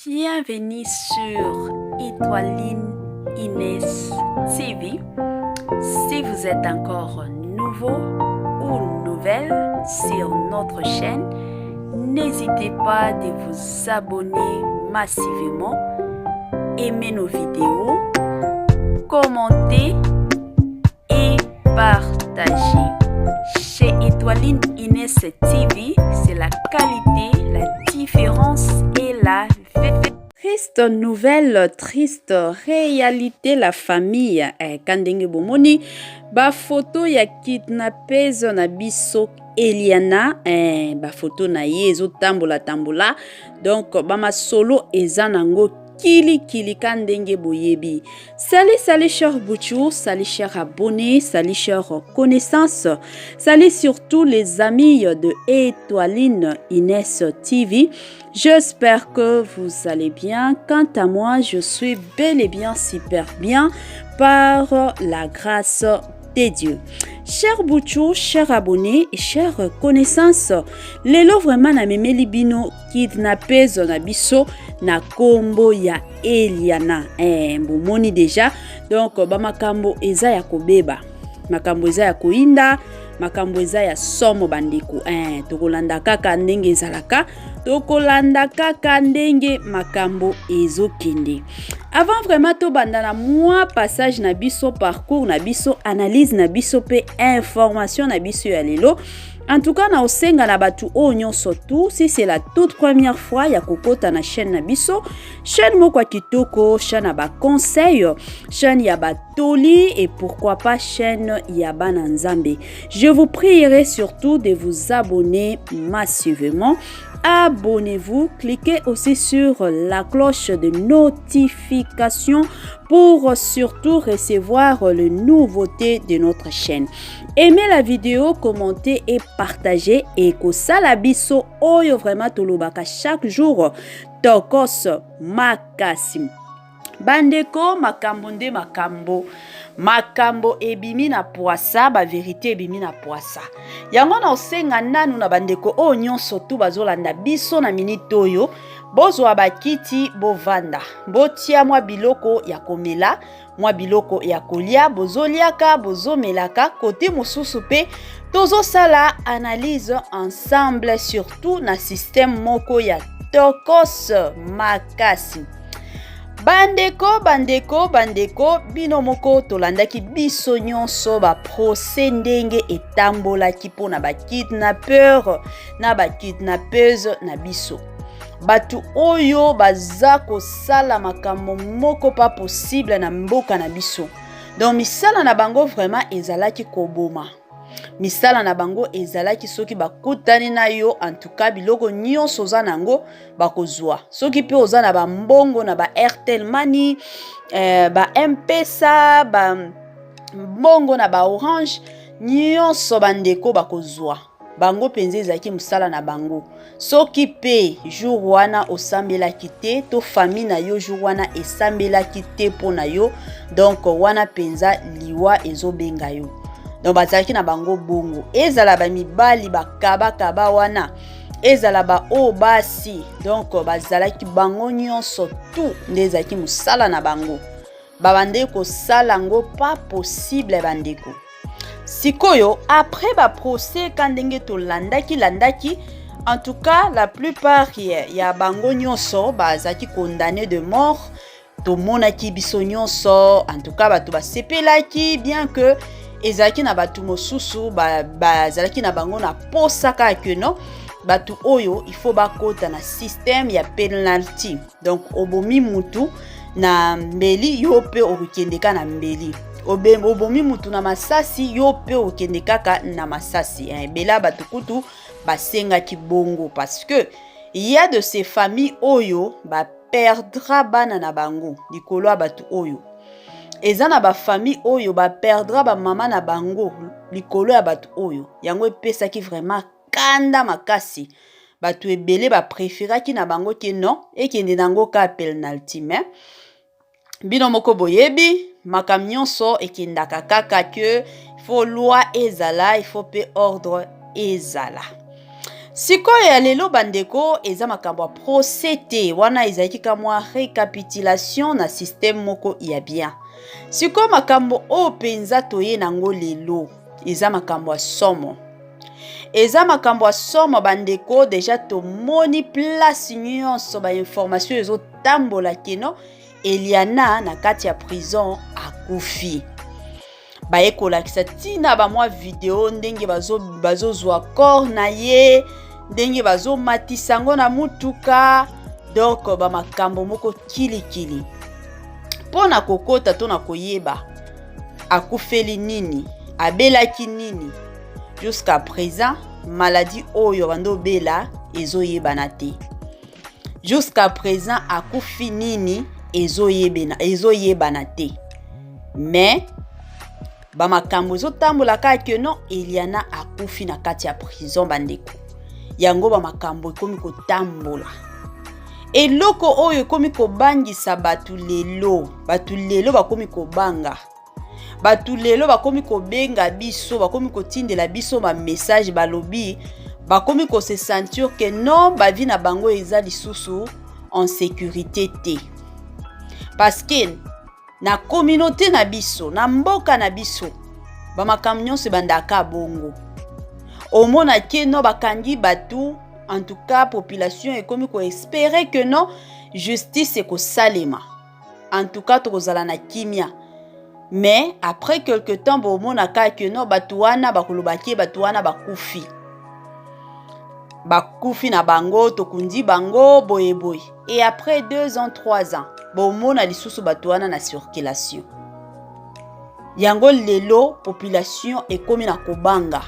Bienvenue sur Étoiline Inès TV. Si vous êtes encore nouveau ou nouvelle sur notre chaîne, n'hésitez pas de vous abonner massivement, aimer nos vidéos, commenter et partager. Chez Étoiline Inès TV, c'est la qualité, la différence et la vérité. Triste nouvelle, triste réalité, la famille kandenge bomoni ba photo ya kidnappeuse na biso Eliana ba photo na ye ezotambola tambola, donc ba masolo eza nango kili kandenge boyebi. Salut chers boutchous, salut chers abonnés, salut chers connaissances, salut surtout les amis de Étoiline Inès TV. J'espère que vous allez bien. Quant à moi, je suis bel et bien super bien par la grâce de Dieu. Chers boutchous, chers abonnés et chers connaissances, lelo vraiment na memeli bino kidnappeuse na biso na kombo ya Eliana. Bomoni déjà, donc makambo eza ya kobeba, makambo eza ya koinda, makambo eza ya somo bandeko. Tokolanda kaka ndenge ezalaka, tokolanda kaka ndenge makambo ezokende. Avant vraiment to banda na moi passage na biso, parcours na biso, analyse na biso pe information na biso ya lelo. En tout cas, na osenga na batu onyo surtout, si c'est la toute première fois ya kokota na chaîne na biso, chaîne moko kitoko, chaîne ya ba conseil, chaîne ya ba toli et pourquoi pas chaîne ya bana nzambe. Je vous prierai surtout de vous abonner massivement. Abonnez-vous, cliquez aussi sur la cloche de notification pour surtout recevoir les nouveautés de notre chaîne. Aimez la vidéo, commentez et partagez. Et que sala biso oyo vraiment tolobaka chaque jour tokos makasi. Bandeko makambo nde makambo ebimi na poasa, ba vérité ebimi na poasa. Yango na osenga nanu na bandeko o nyonso tu bazolanda biso na minute oyo, bozwa bakiti bovanda, botia mwa biloko ya komela, mwa biloko ya kolia, bozoliaka, bozomelaka, kote mosusu pe tozosala analyse ensemble surtout na système moko ya tokos makasi. Bandeko, bino moko tolandaki biso nyonso ba procès ndenge etambolaki po na ba kidnappeur na ba kidnappeuse na biso. Batu oyo baza kosala makambo moko pas possible na mboka na biso. Donc misala na bango vraiment ezalaki koboma. Misala na bango ezalaki soki bakutani na yo, en tout cas biloko nyonso za nango bakozwa. Soki pe oza na ba mbongo na ba Airtel Money, ba M-Pesa, ba mbongo na ba Orange, nyonso bandeko bakozwa. Bango penze ezalaki musala na bango. Soki pe jour wana osambela kite, to famille na yo jour wana esambela kite po na yo, donc wana penza liwa ezobenga yo. Donc bazalaki na bango bongo, ezala ba mibali bakaba wana, ezala ba o basi, donc bazalaki bango nyonso tout ndezaki musala na bango. Babandeko sala ngo pas possible bandeko. Sikoyo après ba procès kandenge to landaki, en tout cas la plupart ya bango nyonso bazalaki condamné de mort. To monaki biso nyonso, en tout cas batu basepelaki, bien que ezalaki na batu mosusu bazalaki na bango na posaka que non batu oyo il faut bakota na système ya penalty. Donc obomi mutu na mbeli yo pe okendeka na mbeli, obomi mutu na masasi yo pe okendeka na masasi. Bela batu kutu basengaki bongo parce que il y a de ces familles oyo ba perdra bana na bango likolo batu oyo. Ezana ba famille oyo ba perdra ba mama na bango likolo ya batu oyo. Yango epesaki vraiment kanda makasi. Batu ebele ba préféraki na bango ke non ekende nango ka penalty. Mais bino moko boyebi makam nyonso ekendaka kaka que il faut loi ezala, il faut pe ordre ezala. Sikoyo ya lelo bandeko eza makambo procès te wana ezalaki ka mwa récapitulation na système moko ya bien. Sikoyo makambo o penza toye nango lelo eza makambo ya somo. Eza makambo ya somo bandeko deja tomoni place nyonso ba information ezo tambola keno Eliana na kati ya prison akufi. Baye kolakisa tina ba mwa video ndenge bazozwa corps na ye, ndenge bazomatisa ngo na mutuka, donc ba makambo moko kilikili. Pona kokota to na koyeba akufeli nini, abelaki nini. Jusqu'à présent, maladie oyo bando bela ezoyebana te. Jusqu'à présent akufi nini ezoyebana te. Mais ba makambo ezotambola kaka non Eliana akufi na kati ya prison bandeko. Yango ba makambo ekomi kotambola. Eloko oyo ekomi kobangisa batu lelo bakomi kobanga. Batu lelo bakomi kobenga biso, bakomi kotindela biso ma message balobi, bakomi ko se sentir que non ba vie na bango eza lisusu en sécurité te. Parce que na communauté na biso, na mboka na biso, ba makambo nyonso bandaka bongo. Omona ke no bakangi batu, en tout cas population ekomi ko espérer que non justice eko salema. En tout cas tokozala na kimia. Mais après quelque temps bomona ka ke no batu wana bakolobaki batu wana bakufi. Bakufi na bango tokundi bango boye boye. Et après 2 ans 3 ans bomona lisusu batu wana na circulation. Yango lelo population ekomi na kobanga.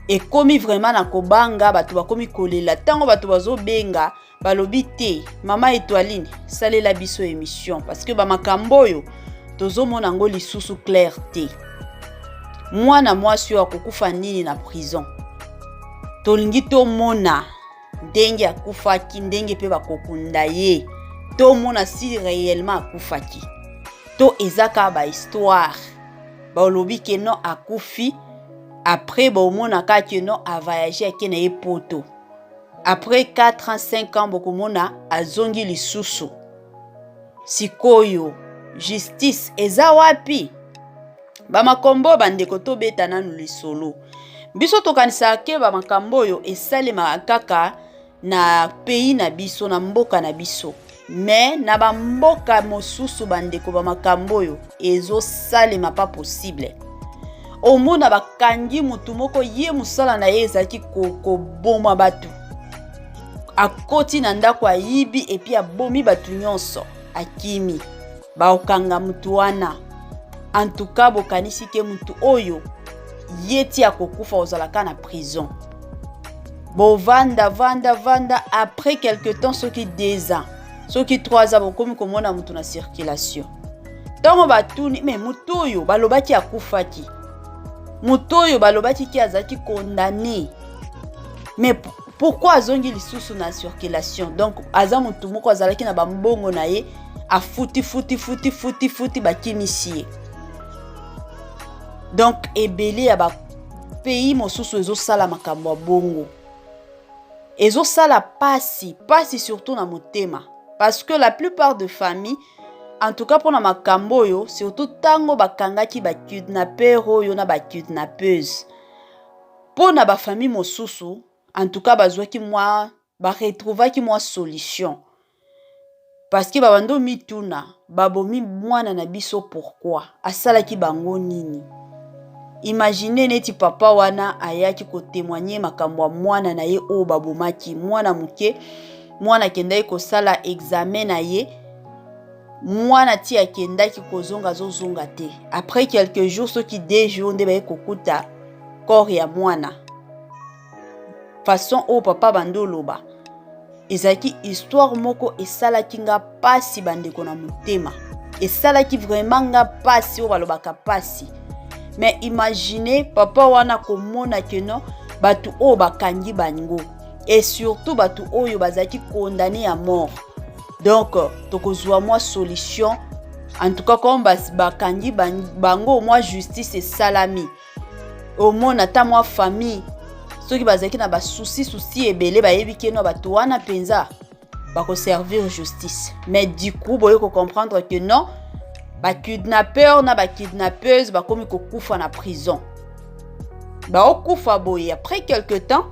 Ekomi vraiment na kobanga batu bakomi kolela tango batu bazo benga balobi te mama Étoiline salela biso émission parce que ba makambo yo tozomona ngo lisusu clair te. Mwana mwasi yo akokufa nini na prison. Tolingi to mona ndenge akufaki ndenge pe bakokunda ye. To mona si réellement akufaki. To ezaka ba histoire. Ba lobi ke non akufi après ba mona ka ke non a voyager ke na epoto. Après 4 ans 5 ans bokomona azongi lisusu. Sikoyo justice eza wapi? Ba makombo bandeko to beta nanu lisolo. Biso tokanisa ke ba makambo yo esalema kaka na pays na biso na mboka na biso. Mais na ba mboka mosusu bandeko ba makambo yo ezo salema pas possible. Omona bakangi mutu moko ye musala na ye ezaki ko boma batu. Akoti na ndako ayibi epi abomi batu nyonso akimi. Baokanga mutu wana. En tout cas bokanisi ke mutu oyo yeti akokufa ozalaka na prison. Bo vanda après quelque temps soki 2 ans, soki 3 ans bokomi komona mutu na circulation. Tango batuni mais mutu oyo balobaki akufaki. Mutu oyo balobaki ki azaki condamné. Mais pourquoi azongi lisusu na circulation? Donc aza mutu moko azalaki na bambongo na ye a futi bakimisie. Donc ebele ya ba pays mosusu ezo sala makambo bongo. Ezo sala pasi surtout na motema parce que la plupart de familles en tout cas pour na makambo yo surtout tango bakangaki ba kidnapper oyo na ba kidnappeuse. Pour na ba famille mosusu en tout cas bazwaki moi ba retrouvaki moi solution. Parce que babando mituna babomi mwana na biso pourquoi asalaki bango nini. Imaginez neti papa wana ayaki ko témoigner makambo mwana na ye o babomaki mwana muke mwana kendai ko sala examen na ye mwana ti akendaki kozonga zozonga te. Après quelques jours soki 2 jours nde baye kokuta corps ya mwana. Façon o papa bando loba. Ezaki histoire moko esalaki nga pasi bandeko na motema. Esalaki vraiment nga pasi o balobaka pasi. Mais imaginez papa wana komona que non batu o bakangi bango et surtout batu oyo bazaki condamné à mort. Donc tokozwa moi solution en tout cas comme bakangi bango moi justice et salami. Au moins ata moi famille soki bazaki na ba souci ebele bayebi ke no bato wana penza bako servir justice. Mais du coup boye ko comprendre que non, ba kidnappeur na ba kidnappeuse bakomi ko kufa na prison. Ba okufa boye après quelque temps,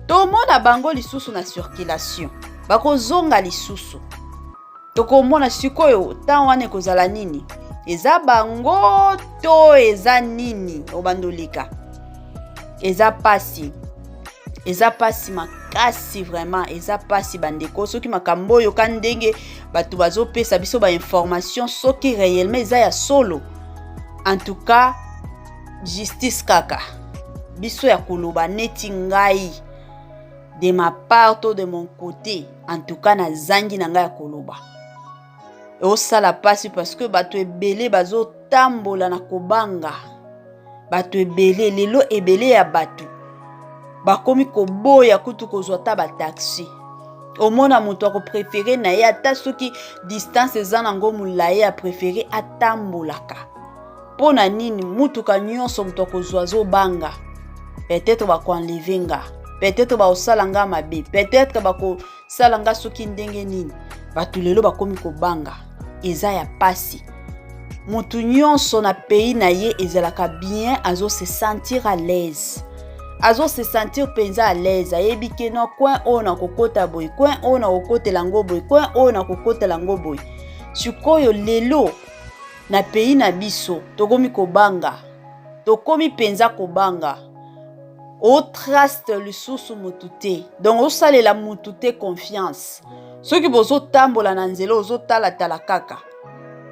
tout le monde a bango lisusu na circulation. Bako zonga lisusu. Toko mona sikoyo ta wana kozala nini? Eza bango to eza nini obandolika. Eza pasi makasi vraiment, eza pasi bandeko soki makambo yo kandenge batu bazopesa biso ba information soki réellement eza ya solo. En tout cas, justice kaka. Biso ya koloba neti ngai de ma part ou de mon côté, en tout cas na zangi na ngai ya koloba. Et ça la passe parce que bato ebele bazo tambola na kobanga. Bato ebele lelo ebele ya bato. Bakomi koboya kutu kozwa ta ba taxi. Omona mutu ako préféré na ye ata soki distance eza nango mulaye a préféré atambolaka. Pona nini mutuka nyonso mutu akozwa zo banga. Peut-être bako enlevenga. Peut-être ba osalanga mabe. Peut-être bako salanga soki ndenge nini. Bato lelo bakomi kobanga. Eza ya pasi. Mutu nyonso na pays na ye ezalaka bien, azo se sentir à l'aise. Azo se sentir penza à l'aise. Ayebi ke no coin o na kokota boy, coin o na kokote lango boy, coin o na kokote lango boy. Sikoyo lelo na pays na biso tokomi kobanga. Tokomi penza kobanga. O trust lisusu mutute. Donc o salela mutute confiance. Soki bozo tambola na nzela ozo tala kaka.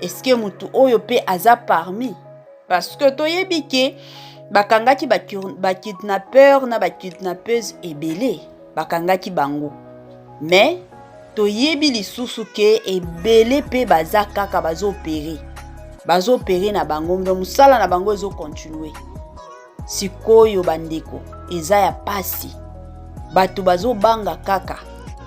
Est-ce que mutu oyo pe aza parmi? Parce que toyebi ke bakangaki ba kidnappeur na ba kidnappeuse ebele. Bakangaki bango. Mais toyebi lisusu ke ebele pe baza kaka bazo opérer. Bazo opérer na bango. Donc musala na bango ezo continuer. Sikoyo bandeko eza ya pasi. Batu bazo banga kaka.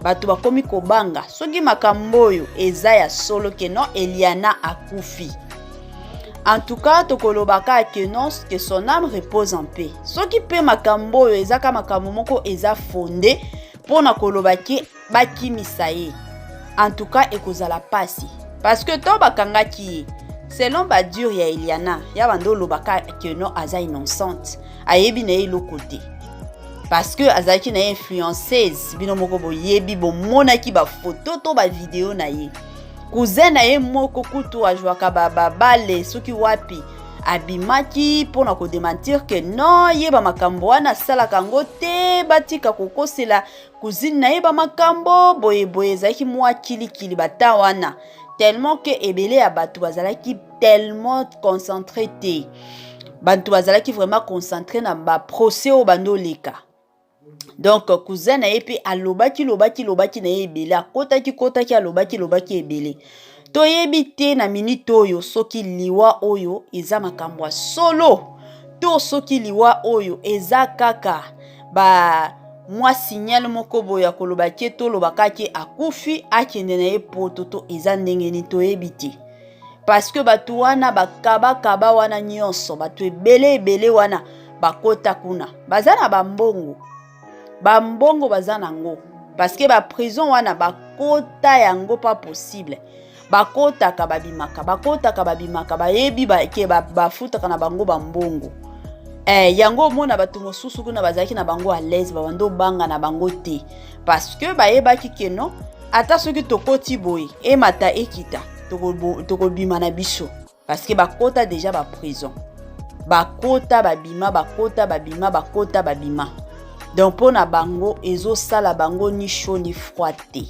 Batu bakomi kobanga. Soki makamboyo eza ya solo ke non Eliana akufi. En tout cas, tokolobaka ke non que son âme repose en paix. Soki pe makamboyo eza ka makambo moko eza fondé pona kolobaki bakimisa ye. En tout cas, ekozala pasi. Parce que to bakangaki selon badur ya Eliana, ya bando lobaka ke non aza innocente. Ayebi na ye lokote. Parce que azaki na influenceuse bino moko boyebi bo monaki ba photo to ba vidéo na ye. Cousin na ye moko kutu ajwaka bale soki wapi abimaki pona ko démentir que non ye ba makambo wana sala kango te batika kokosela cousine na ye ba makambo boye zaki mwa kili bata wana tellement que ebele ya batu bazalaki tellement concentré te. Bantu bazalaki vraiment concentré na ba procès o bandoleka. Donc cousin na ye pe alobaki na ye ebele akotaki alobaki ebele. Toyebi te na minute oyo soki liwa oyo eza makambo solo to soki liwa oyo eza kaka ba mwa signal moko boya kolobaki to lobakaki akufi akende na ye poto to eza ndenge ni toyebi te. Parce que batu wana bakaba wana nyonso batu ebele wana bakota kuna bazana bambongo bazana ngo parce que ba prison wana bakota yango pas possible bakota ka babimaka bayebi ke bafutaka na bango bambongo yango mona batu mosusu kuna bazaki na bango à l'aise bando banga na bango te parce que bayebaki ke non ata soki tokoti boy e mata ekita tokobima na biso parce que bakota déjà ba prison bakota babima donc pona bango ezo sala bango ni chaud ni froid te.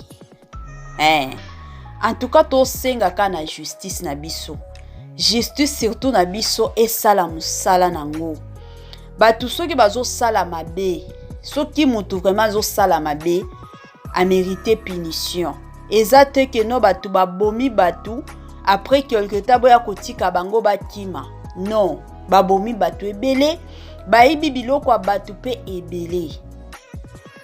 En tout cas to senga kana justice na biso. Justice surtout na biso e sala musala nango. Batu soki bazo sala mabe, soki mutu vraiment zo sala mabe a mérité punition. Ezate ke no batu babomi batu après quelque temps boya kotika bango bakima. Non, babomi batu ebele. Bayibi biloko batu pe ebele.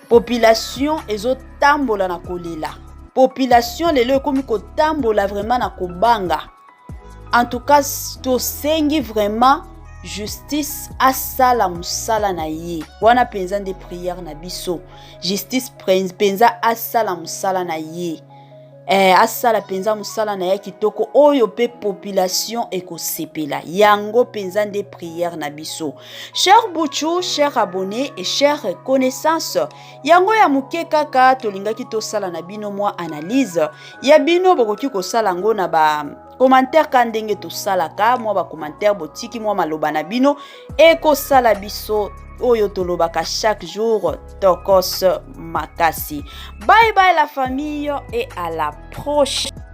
Population ezo tambola na kolela. Population lelo ekomi ko tambola vraiment na kobanga. En tout cas, to sengi vraiment justice asala musala na ye wana penza nde prière na biso justice penza asala musala na ye asala penza musala na ye kitoko oyo pe population ekosepela yango penza nde prière na biso. Cher Buchu, cher abonné et cher connaissance yango ya muke kaka tolingaki tosala na bino mwa analyse ya bino bokoki kosala ngo na ba commentaire ka ndenge tosalaka mwa ba commentaire botiki mwa maloba na bino ekosala biso oyo tolobaka chaque jour tokos makasi. Bye bye la famille et à la prochaine.